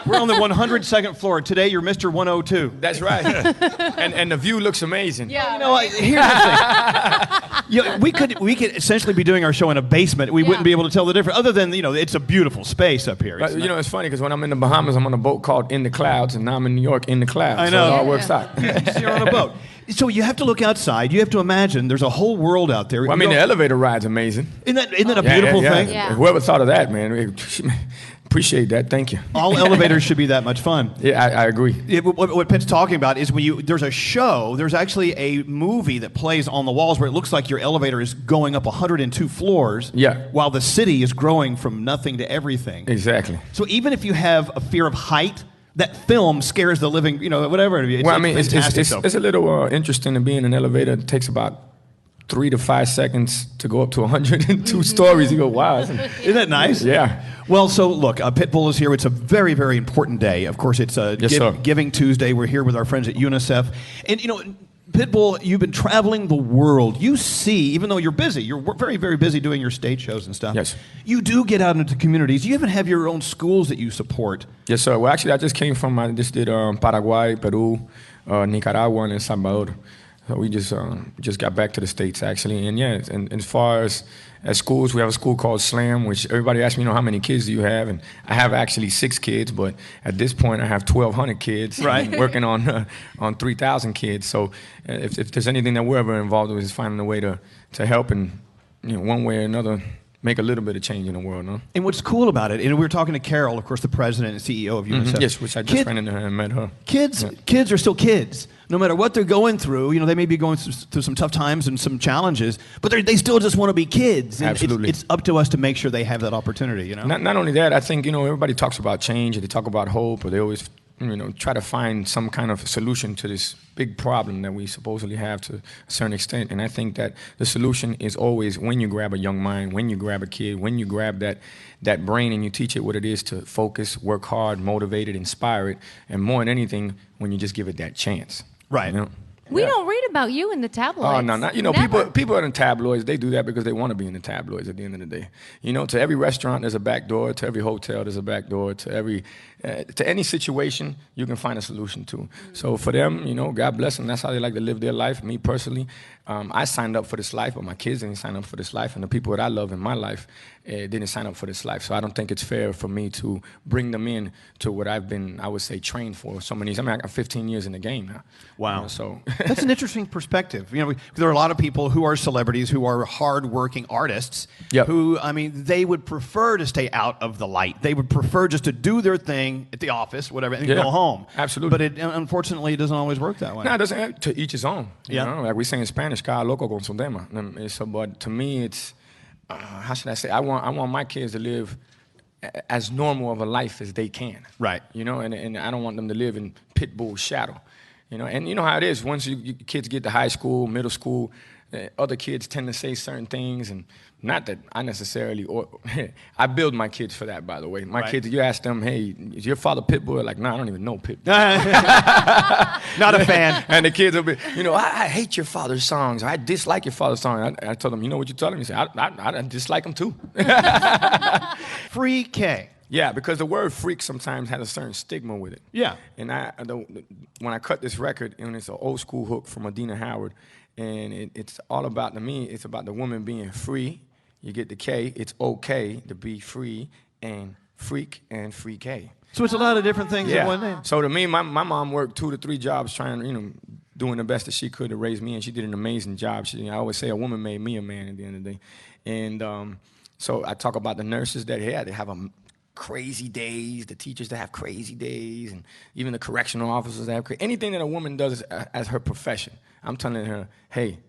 We're on the 102nd floor. Today, you're Mr. 102. That's right. and the view looks amazing. Yeah. You know, here's the thing. You know, we could essentially be doing our show in a basement. We wouldn't be able to tell the difference. Other than, you know, it's a beautiful space up here. But, you know, it's funny because when I'm in the Bahamas, I'm on a boat called In the Clouds, and now I'm in New York in the clouds. I know. So it all works out. So you're on a boat. So you have to look outside. You have to imagine there's a whole world out there. Well, I mean, the elevator ride's amazing. Isn't that a beautiful thing? Yeah. Whoever thought of that, man, appreciate that. Thank you. All elevators should be that much fun. Yeah, I agree. What Pitt's talking about is when there's a show, there's actually a movie that plays on the walls where it looks like your elevator is going up 102 floors while the city is growing from nothing to everything. Exactly. So even if you have a fear of height, that film scares the living, you know, whatever. It's a little interesting to be in an elevator. It takes about 3 to 5 seconds to go up to 102 stories. You go, wow. Isn't that nice? Yeah. Well, so look, Pitbull is here. It's a very, very important day. Of course, it's Giving Tuesday. We're here with our friends at UNICEF. And, you know, Pitbull, you've been traveling the world. You see, even though you're busy, you're very, very busy doing your stage shows and stuff. Yes. You do get out into communities. You even have your own schools that you support. Yes, sir. Well, actually, I just did Paraguay, Peru, Nicaragua, and El Salvador. So we just got back to the States, actually. And yeah, and as far as schools, we have a school called SLAM, which everybody asks me, you know, how many kids do you have? And I have actually 6 kids, but at this point I have 1,200 kids. Right. Working on 3,000 kids. So if there's anything that we're ever involved with, is finding a way to help and, you know, one way or another, make a little bit of change in the world, no? And what's cool about it, and we were talking to Carol, of course, the president and CEO of UNICEF. Yes, which I just ran into her and met her. Kids are still kids. No matter what they're going through, you know, they may be going through some tough times and some challenges, but they still just want to be kids. And absolutely. It's up to us to make sure they have that opportunity, you know? Not only that, I think, you know, everybody talks about change, or they talk about hope, or they always, you know, try to find some kind of solution to this big problem that we supposedly have to a certain extent. And I think that the solution is always when you grab a young mind, when you grab a kid, when you grab that brain and you teach it what it is to focus, work hard, motivate it, inspire it, and more than anything, when you just give it that chance. Right. You know? We don't read about you in the tabloids. Oh, no, not, you know, people in the tabloids, they do that because they want to be in the tabloids at the end of the day. You know, to every restaurant, there's a back door. To every hotel, there's a back door. To any situation, you can find a solution to. So for them, you know, God bless them. That's how they like to live their life. Me personally, I signed up for this life, but my kids didn't sign up for this life. And the people that I love in my life didn't sign up for this life. So I don't think it's fair for me to bring them in to what I've been, I would say, trained for so many years. I mean, I got 15 years in the game now. Wow. You know, so that's an interesting perspective. You know, there are a lot of people who are celebrities, who are hard-working artists, who, I mean, they would prefer to stay out of the light. They would prefer just to do their thing at the office, whatever, and go home. Absolutely. But unfortunately, it doesn't always work that way. No, it doesn't. To each his own. You know? Like we say in Spanish, cada loco con su tema. So, but to me, it's, how should I say? I want my kids to live as normal of a life as they can. Right. You know, and I don't want them to live in Pitbull's shadow. You know, and you know how it is. Once you kids get to high school, middle school, other kids tend to say certain things, and not that I necessarily, I build my kids for that, by the way. My kids, you ask them, hey, is your father Pitbull? Like, nah, I don't even know Pitbull. Not a fan. And the kids will be, you know, I hate your father's songs. I dislike your father's songs. I told them, you know what you're telling me? He said, I dislike them too. Free.k. Yeah, because the word freak sometimes has a certain stigma with it. Yeah. And when I cut this record, and it's an old school hook from Adina Howard, and it's all about, to me, it's about the woman being free. You get the K, it's okay to be free, and freak and Free.k. So it's a lot of different things in one name. So to me, my mom worked 2 to 3 jobs trying, you know, doing the best that she could to raise me, and she did an amazing job. I always say a woman made me a man at the end of the day. And so I talk about the nurses that they have crazy days, the teachers that have crazy days, and even the correctional officers that have anything that a woman does as her profession. I'm telling her, hey,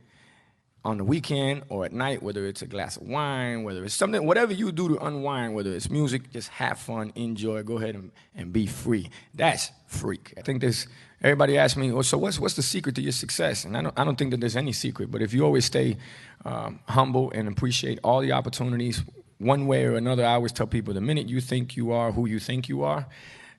on the weekend or at night, whether it's a glass of wine, whether it's something, whatever you do to unwind, whether it's music, just have fun, enjoy, go ahead and be free. That's freak. I think everybody asks me, well, so what's the secret to your success? And I don't think that there's any secret, but if you always stay humble and appreciate all the opportunities, one way or another, I always tell people, the minute you think you are who you think you are,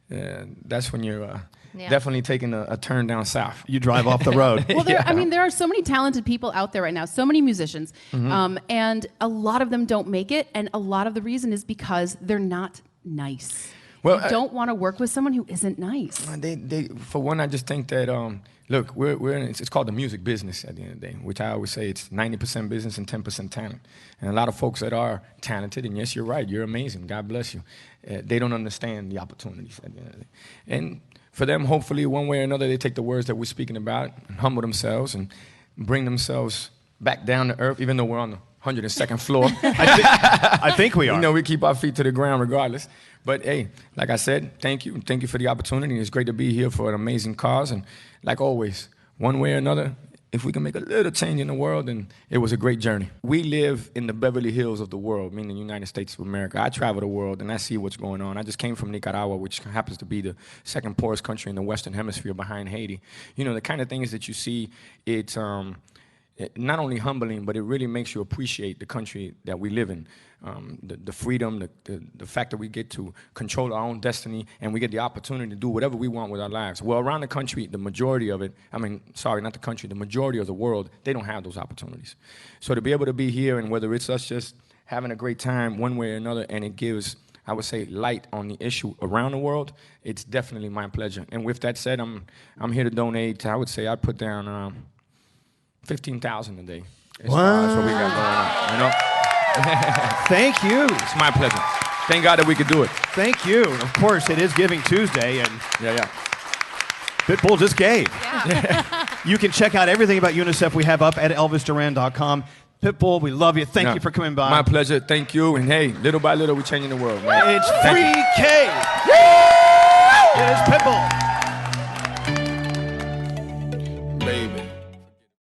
that's when you're definitely taking a turn down south. You drive off the road. Well, there are so many talented people out there right now, so many musicians, and a lot of them don't make it, and a lot of the reason is because they're not nice. Well, you don't want to work with someone who isn't nice. For one, I just think that, look, we're in, it's called the music business at the end of the day, which I always say it's 90% business and 10% talent. And a lot of folks that are talented, and yes, you're right, you're amazing, God bless you, they don't understand the opportunities at the end of the day. And for them, hopefully, one way or another, they take the words that we're speaking about and humble themselves and bring themselves back down to earth, even though we're on the 102nd floor. I think we are. You know, we keep our feet to the ground regardless. But hey, like I said, thank you. Thank you for the opportunity. It's great to be here for an amazing cause. And like always, one way or another, if we can make a little change in the world, then it was a great journey. We live in the Beverly Hills of the world, meaning the United States of America. I travel the world and I see what's going on. I just came from Nicaragua, which happens to be the second poorest country in the Western Hemisphere behind Haiti. You know, the kind of things that you see, it's not only humbling, but it really makes you appreciate the country that we live in. The freedom, the fact that we get to control our own destiny, and we get the opportunity to do whatever we want with our lives. Well, around the country, the majority of it, the country, the majority of the world, they don't have those opportunities. So to be able to be here, and whether it's us just having a great time one way or another, and it gives, I would say, light on the issue around the world, it's definitely my pleasure. And with that said, I'm here to donate. I would say I'd put down $15,000 a day. As far as what we got going on, you know? Thank you. It's my pleasure. Thank God that we could do it. Thank you. Of course, it is Giving Tuesday, and yeah. Pitbull just gave. Yeah. You can check out everything about UNICEF we have up at elvisduran.com. Pitbull, we love you. Thank you for coming by. My pleasure. Thank you. And hey, little by little, we're changing the world, man. It's Free.k. It is Pitbull.